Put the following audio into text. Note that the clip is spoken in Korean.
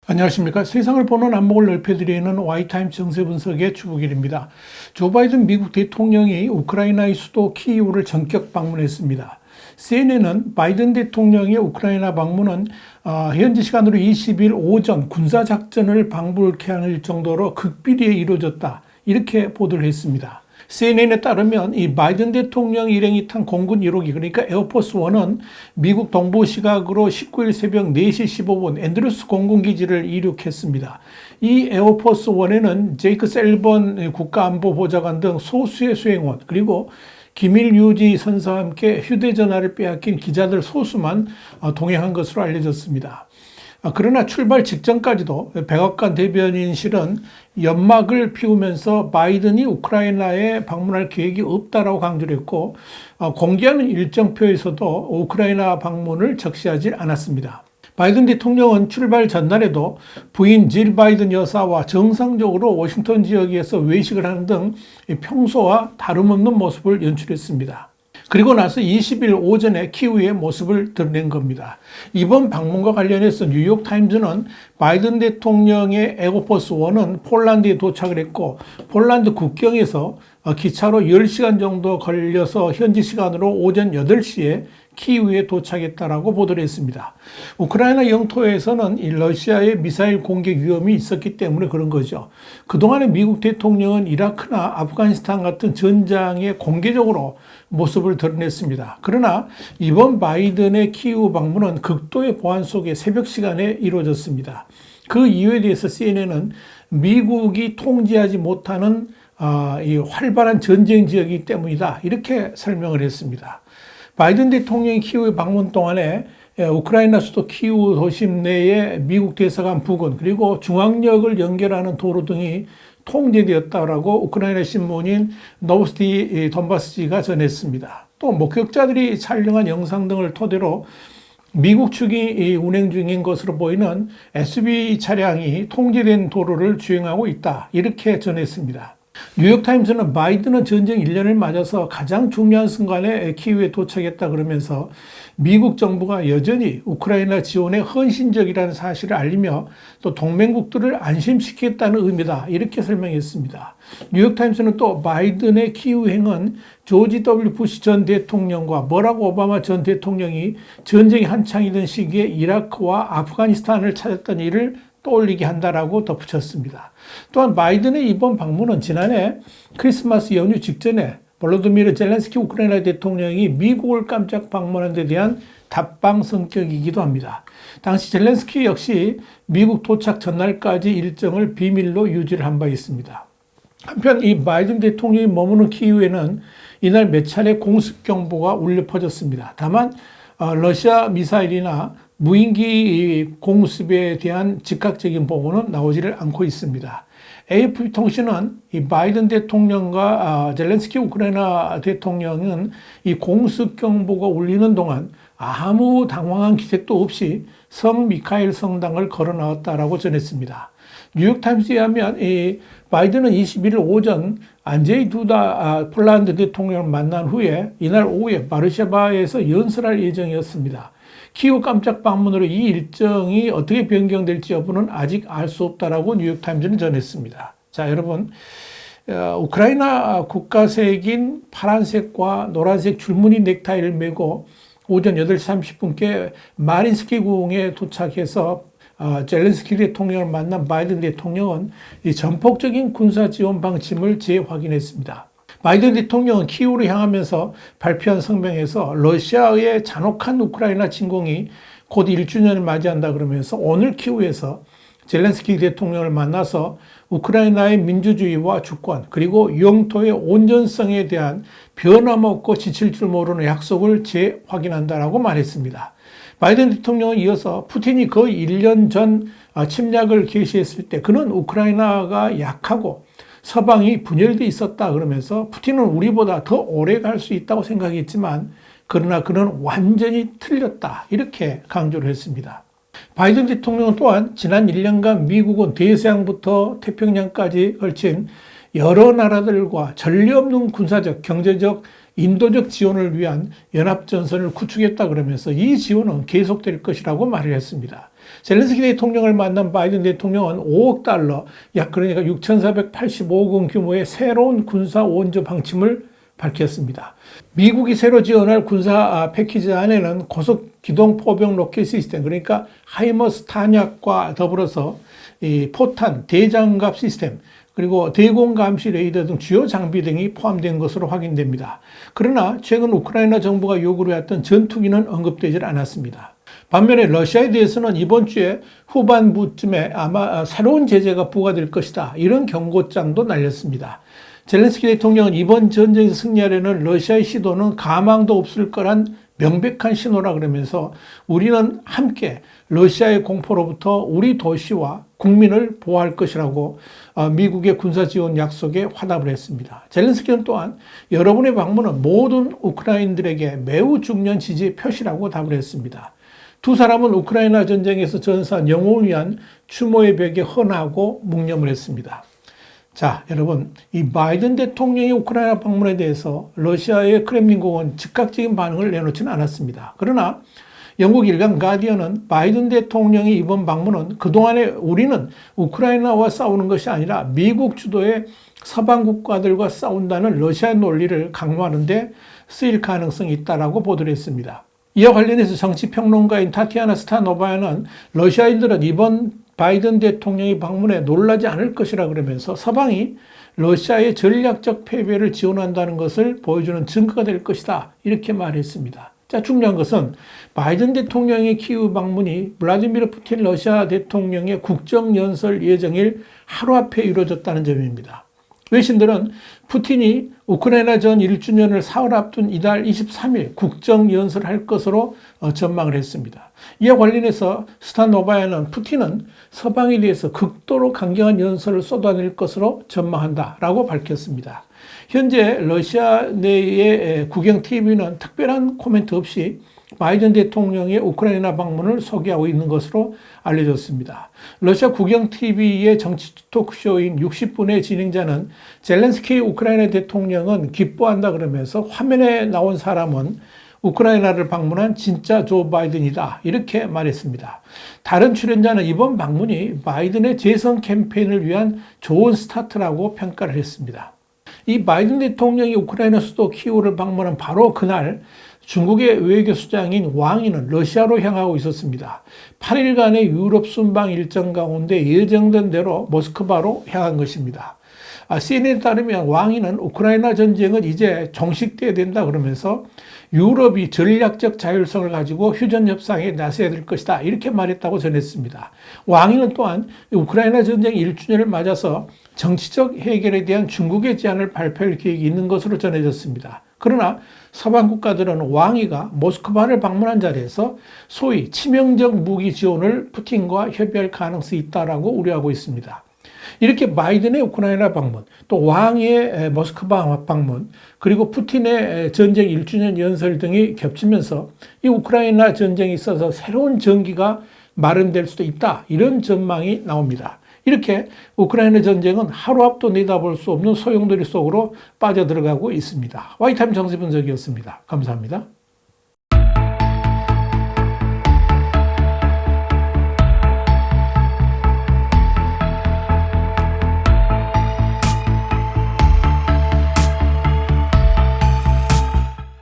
안녕하십니까. 세상을 보는 안목을 넓혀드리는 Y타임스 정세 분석의 주부길입니다. 조 바이든 미국 대통령이 우크라이나의 수도 키이우를 전격 방문했습니다. CNN은 바이든 대통령의 우크라이나 방문은 현지 시간으로 20일 오전 군사작전을 방불케 할 정도로 극비리에 이루어졌다, 이렇게 보도를 했습니다. CNN에 따르면 이 바이든 대통령 일행이 탄 공군 1호기, 그러니까 에어포스 1은 미국 동부 시각으로 19일 새벽 4시 15분 앤드루스 공군기지를 이륙했습니다. 이 에어포스 1에는 제이크 셀번 국가안보보좌관 등 소수의 수행원, 그리고 기밀 유지 선사와 함께 휴대전화를 빼앗긴 기자들 소수만 동행한 것으로 알려졌습니다. 그러나 출발 직전까지도 백악관 대변인실은 연막을 피우면서 바이든이 우크라이나에 방문할 계획이 없다라고 강조를 했고, 공개하는 일정표에서도 우크라이나 방문을 적시하지 않았습니다. 바이든 대통령은 출발 전날에도 부인 질 바이든 여사와 정상적으로 워싱턴 지역에서 외식을 하는 등 평소와 다름없는 모습을 연출했습니다. 그리고 나서 20일 오전에 키우의 모습을 드러낸 겁니다. 이번 방문과 관련해서 뉴욕타임즈는 바이든 대통령의 에어포스 1은 폴란드에 도착을 했고, 폴란드 국경에서 기차로 10시간 정도 걸려서 현지 시간으로 오전 8시에 키이우에 도착했다라고 보도를 했습니다. 우크라이나 영토에서는 이 러시아의 미사일 공격 위험이 있었기 때문에 그런 거죠. 그동안에 미국 대통령은 이라크나 아프가니스탄 같은 전장에 공개적으로 모습을 드러냈습니다. 그러나 이번 바이든의 키이우 방문은 극도의 보안 속에 새벽 시간에 이루어졌습니다. 그 이유에 대해서 CNN은 미국이 통제하지 못하는 이 활발한 전쟁 지역이기 때문이다, 이렇게 설명을 했습니다. 바이든 대통령이 키이우 방문 동안에 우크라이나 수도 키이우 도심 내에 미국 대사관 부근, 그리고 중앙역을 연결하는 도로 등이 통제되었다라고 우크라이나 신문인 노브스티 돈바스지가 전했습니다. 또 목격자들이 촬영한 영상 등을 토대로 미국 측이 운행 중인 것으로 보이는 SUV 차량이 통제된 도로를 주행하고 있다, 이렇게 전했습니다. 뉴욕타임스는 바이든은 전쟁 1년을 맞아서 가장 중요한 순간에 키이우에 도착했다 그러면서 미국 정부가 여전히 우크라이나 지원에 헌신적이라는 사실을 알리며 또 동맹국들을 안심시키겠다는 의미다, 이렇게 설명했습니다. 뉴욕타임스는 또 바이든의 키이우 행은 조지 W 부시 전 대통령과 버락 오바마 전 대통령이 전쟁이 한창이던 시기에 이라크와 아프가니스탄을 찾았던 일을 떠올리게 한다라고 덧붙였습니다. 또한 바이든의 이번 방문은 지난해 크리스마스 연휴 직전에 볼로디미르 젤렌스키 우크라이나 대통령이 미국을 깜짝 방문한 데 대한 답방 성격이기도 합니다. 당시 젤렌스키 역시 미국 도착 전날까지 일정을 비밀로 유지를 한 바 있습니다. 한편 이 바이든 대통령이 머무는 키이우에는 이날 몇 차례 공습 경보가 울려 퍼졌습니다. 다만 러시아 미사일이나 무인기 공습에 대한 즉각적인 보고는 나오지를 않고 있습니다. AFP-통신은 이 바이든 대통령과 젤렌스키 우크라이나 대통령은 이 공습 경보가 울리는 동안 아무 당황한 기색도 없이 성 미카엘 성당을 걸어 나왔다라고 전했습니다. 뉴욕타임스에 의하면 이 바이든은 21일 오전 안제이 두다 폴란드 대통령을 만난 후에 이날 오후에 바르샤바에서 연설할 예정이었습니다. 키이우 깜짝 방문으로 이 일정이 어떻게 변경될지 여부는 아직 알 수 없다라고 뉴욕타임즈는 전했습니다. 자, 여러분, 우크라이나 국가색인 파란색과 노란색 줄무늬 넥타이를 메고 오전 8시 30분께 마린스키 궁에 도착해서 젤렌스키 대통령을 만난 바이든 대통령은 이 전폭적인 군사 지원 방침을 재확인했습니다. 바이든 대통령은 키이우를 향하면서 발표한 성명에서 러시아의 잔혹한 우크라이나 침공이 곧 1주년을 맞이한다 그러면서 오늘 키이우에서 젤렌스키 대통령을 만나서 우크라이나의 민주주의와 주권, 그리고 영토의 온전성에 대한 변함없고 지칠 줄 모르는 약속을 재확인한다라고 말했습니다. 바이든 대통령은 이어서 푸틴이 거의 1년 전 침략을 개시했을 때 그는 우크라이나가 약하고 서방이 분열돼 있었다 그러면서 푸틴은 우리보다 더 오래 갈 수 있다고 생각했지만 그러나 그는 완전히 틀렸다, 이렇게 강조를 했습니다. 바이든 대통령은 또한 지난 1년간 미국은 대서양부터 태평양까지 걸친 여러 나라들과 전례 없는 군사적, 경제적, 인도적 지원을 위한 연합전선을 구축했다 그러면서 이 지원은 계속될 것이라고 말을 했습니다. 젤렌스키 대통령을 만난 바이든 대통령은 5억 달러, 약 그러니까 6,485억 원 규모의 새로운 군사 원조 방침을 밝혔습니다. 미국이 새로 지원할 군사 패키지 안에는 고속 기동 포병 로켓 시스템, 그러니까 하이머스 탄약과 더불어서 이 포탄, 대장갑 시스템, 그리고 대공 감시 레이더 등 주요 장비 등이 포함된 것으로 확인됩니다. 그러나 최근 우크라이나 정부가 요구를 해왔던 전투기는 언급되질 않았습니다. 반면에 러시아에 대해서는 이번 주에 후반부쯤에 아마 새로운 제재가 부과될 것이다, 이런 경고장도 날렸습니다. 젤렌스키 대통령은 이번 전쟁에서 승리하려는 러시아의 시도는 가망도 없을 거란 명백한 신호라 그러면서 우리는 함께 러시아의 공포로부터 우리 도시와 국민을 보호할 것이라고 미국의 군사 지원 약속에 화답을 했습니다. 젤렌스키는 또한 여러분의 방문은 모든 우크라이나인들에게 매우 중요한 지지의 표시라고 답을 했습니다. 두 사람은 우크라이나 전쟁에서 전사한 영웅을 위한 추모의 벽에 헌하고 묵념을 했습니다. 자, 여러분, 이 바이든 대통령의 우크라이나 방문에 대해서 러시아의 크렘린궁은 즉각적인 반응을 내놓지는 않았습니다. 그러나 영국 일간 가디언은 바이든 대통령의 이번 방문은 그동안에 우리는 우크라이나와 싸우는 것이 아니라 미국 주도의 서방 국가들과 싸운다는 러시아의 논리를 강화하는 데 쓰일 가능성이 있다라고 보도를 했습니다. 이와 관련해서 정치평론가인 타티아나 스타노바야는 러시아인들은 이번 바이든 대통령의 방문에 놀라지 않을 것이라 그러면서 서방이 러시아의 전략적 패배를 지원한다는 것을 보여주는 증거가 될 것이다, 이렇게 말했습니다. 자, 중요한 것은 바이든 대통령의 키이우 방문이 블라디미르 푸틴 러시아 대통령의 국정연설 예정일 하루 앞에 이루어졌다는 점입니다. 외신들은 푸틴이 우크라이나 전 1주년을 사흘 앞둔 이달 23일 국정연설할 것으로 전망을 했습니다. 이와 관련해서 스타노바야는 푸틴은 서방에 대해서 극도로 강경한 연설을 쏟아낼 것으로 전망한다라고 밝혔습니다. 현재 러시아 내의 국영TV는 특별한 코멘트 없이 바이든 대통령의 우크라이나 방문을 소개하고 있는 것으로 알려졌습니다. 러시아 국영TV의 정치 토크쇼인 60분의 진행자는 젤렌스키 우크라이나 대통령은 기뻐한다 그러면서 화면에 나온 사람은 우크라이나를 방문한 진짜 조 바이든이다, 이렇게 말했습니다. 다른 출연자는 이번 방문이 바이든의 재선 캠페인을 위한 좋은 스타트라고 평가를 했습니다. 이 바이든 대통령이 우크라이나 수도 키이우를 방문한 바로 그날 중국의 외교수장인 왕이는 러시아로 향하고 있었습니다. 8일간의 유럽 순방 일정 가운데 예정된 대로 모스크바로 향한 것입니다. CNN에 따르면 왕이는 우크라이나 전쟁은 이제 종식돼야 된다 그러면서 유럽이 전략적 자율성을 가지고 휴전 협상에 나서야 될 것이다, 이렇게 말했다고 전했습니다. 왕이는 또한 우크라이나 전쟁 1주년을 맞아서 정치적 해결에 대한 중국의 제안을 발표할 계획이 있는 것으로 전해졌습니다. 그러나 서방 국가들은 왕이가 모스크바를 방문한 자리에서 소위 치명적 무기 지원을 푸틴과 협의할 가능성이 있다라고 우려하고 있습니다. 이렇게 바이든의 우크라이나 방문, 또 왕의 모스크바 방문, 그리고 푸틴의 전쟁 1주년 연설 등이 겹치면서 이 우크라이나 전쟁에 있어서 새로운 전기가 마련될 수도 있다, 이런 전망이 나옵니다. 이렇게 우크라이나 전쟁은 하루 앞도 내다볼 수 없는 소용돌이 속으로 빠져들어가고 있습니다. 와이타임 정세 분석이었습니다. 감사합니다.